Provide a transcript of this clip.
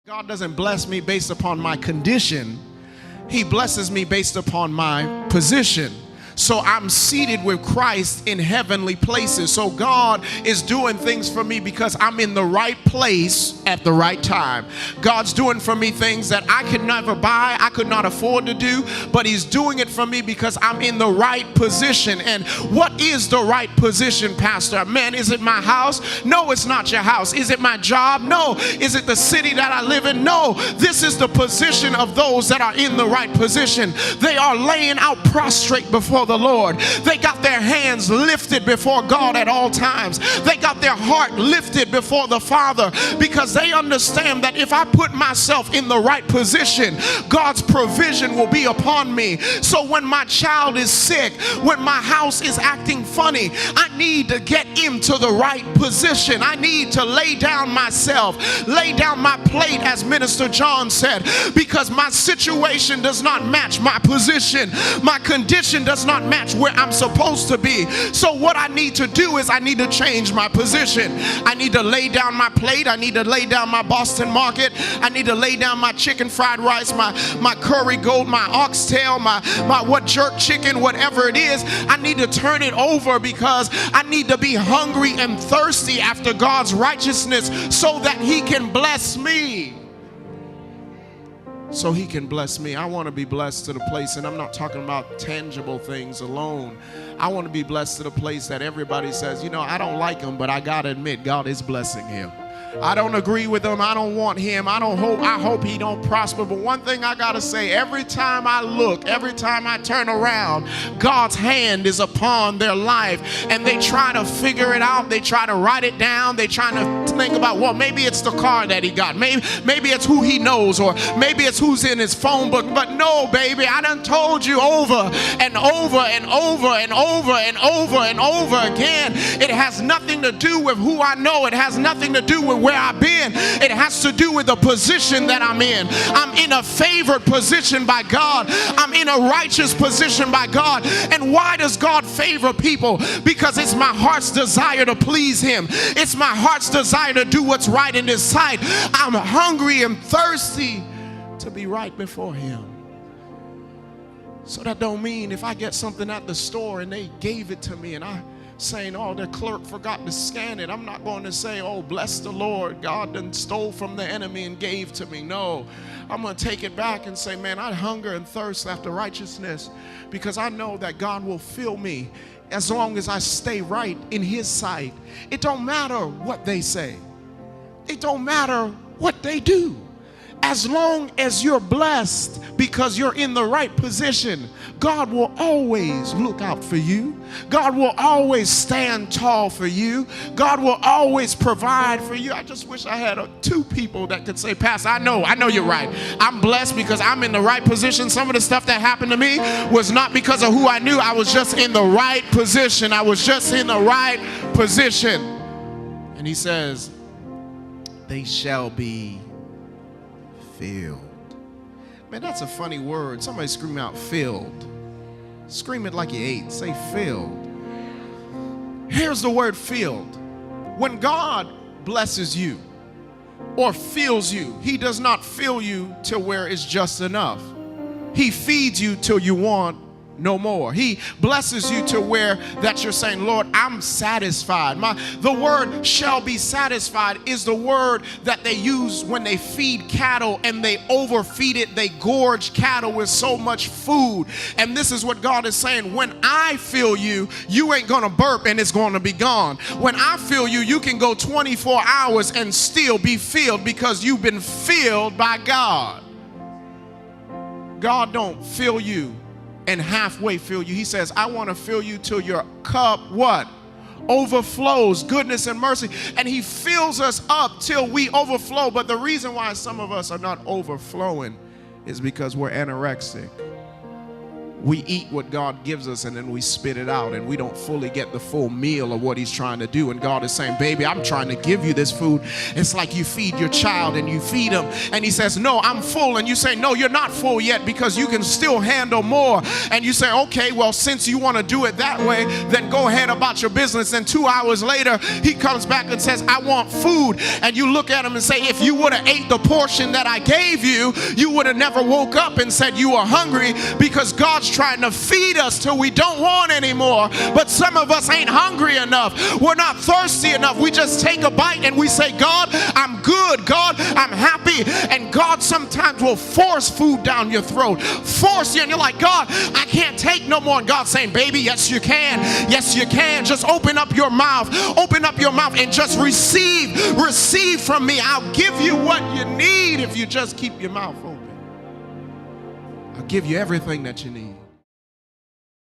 God doesn't bless me based upon my condition. He blesses me based upon my position. So I'm seated with Christ in heavenly places. So God is doing things for me because I'm in the right place at the right time. God's doing for me things that I could never buy, I could not afford to do, but He's doing it for me because I'm in the right position. And what is the right position, Pastor? Man, is it my house? No, it's not your house. Is it my job? No. Is it the city that I live in? No. This is the position of those that are in the right position. They are laying out prostrate before the Lord. They got their hands lifted before God at all times. They got their heart lifted before the Father because they understand that if I put myself in the right position, God's provision will be upon me. So when my child is sick, when my house is acting funny, I need to get into the right position. I need to lay down myself, lay down my plate, as Minister John said, because my situation does not match my position. My condition does not match where I'm supposed to be. So what I need to do is I need to change my position. I need to lay down my plate. I need to lay down my Boston market. I need to lay down my chicken fried rice, my curry goat, my oxtail, my what jerk chicken, whatever it is. I need to turn it over because I need to be hungry and thirsty after God's righteousness so that He can bless me. So He can bless me. I want to be blessed to the place, and I'm not talking about tangible things alone. I want to be blessed to the place that everybody says, you know, I don't like him, but I got to admit, God is blessing him. I don't agree with him. I don't want him. I hope he don't prosper. But one thing I got to say, every time I look, every time I turn around, God's hand is upon their life. And they try to figure it out. They try to write it down. They try to think about, well, maybe it's the car that he got. Maybe it's who he knows, or maybe it's who's in his phone book. But no, baby, I done told you over and over and over and over and over and over again. It has nothing to do with who I know. It has nothing to do with where I've been. It has to do with the position that I'm in. I'm in a favored position by God. I'm in a righteous position by God. And why does God favor people? Because it's my heart's desire to please Him. It's my heart's desire to do what's right in His sight. I'm hungry and thirsty to be right before Him. So that don't mean if I get something at the store and they gave it to me and I saying, oh, the clerk forgot to scan it, I'm not going to say, oh, bless the Lord, God done stole from the enemy and gave to me. No, I'm going to take it back and say, man, I hunger and thirst after righteousness because I know that God will fill me as long as I stay right in His sight. It don't matter what they say. It don't matter what they do. As long as you're blessed because you're in the right position, God will always look out for you. God will always stand tall for you. God will always provide for you. I just wish I had two people that could say, Pastor, I know you're right. I'm blessed because I'm in the right position. Some of the stuff that happened to me was not because of who I knew. I was just in the right position. I was just in the right position. And He says, they shall be filled. Man, that's a funny word. Somebody scream out filled. Scream it like you ate. Say filled. Here's the word filled. When God blesses you or fills you, He does not fill you to where it's just enough. He feeds you till you want no more. He blesses you to where that you're saying, Lord, I'm satisfied. The word shall be satisfied is the word that they use when they feed cattle and they overfeed it. They gorge cattle with so much food. And this is what God is saying. When I fill you, you ain't going to burp and it's going to be gone. When I fill you, you can go 24 hours and still be filled because you've been filled by God. God don't fill you and halfway fill you. He says, I want to fill you till your cup, what? Overflows, goodness and mercy. And He fills us up till we overflow. But the reason why some of us are not overflowing is because we're anorexic. we eat what God gives us and then we spit it out, and we don't fully get the full meal of what he's trying to do. And God is saying, baby, I'm trying to give you this food. It's like you feed your child and you feed him and he says, no, I'm full. And you say, no, you're not full yet, because you can still handle more. And you say, okay, well, since you want to do it that way, then go ahead about your business. And 2 hours later, he comes back and says, I want food. And you look at him and say, if you would have ate the portion that I gave you, you would have never woke up and said you were hungry, because God's trying to feed us till we don't want anymore. But some of us ain't hungry enough. We're not thirsty enough. We just take a bite and we say, God, I'm good. God, I'm happy. And God sometimes will force food down your throat, force you, and you're like, God, I can't take no more. And God's saying, baby, yes you can. Yes you can. Just open up your mouth. Open up your mouth and just receive from me. I'll give you what you need if you just keep your mouth open. I'll give you everything that you need.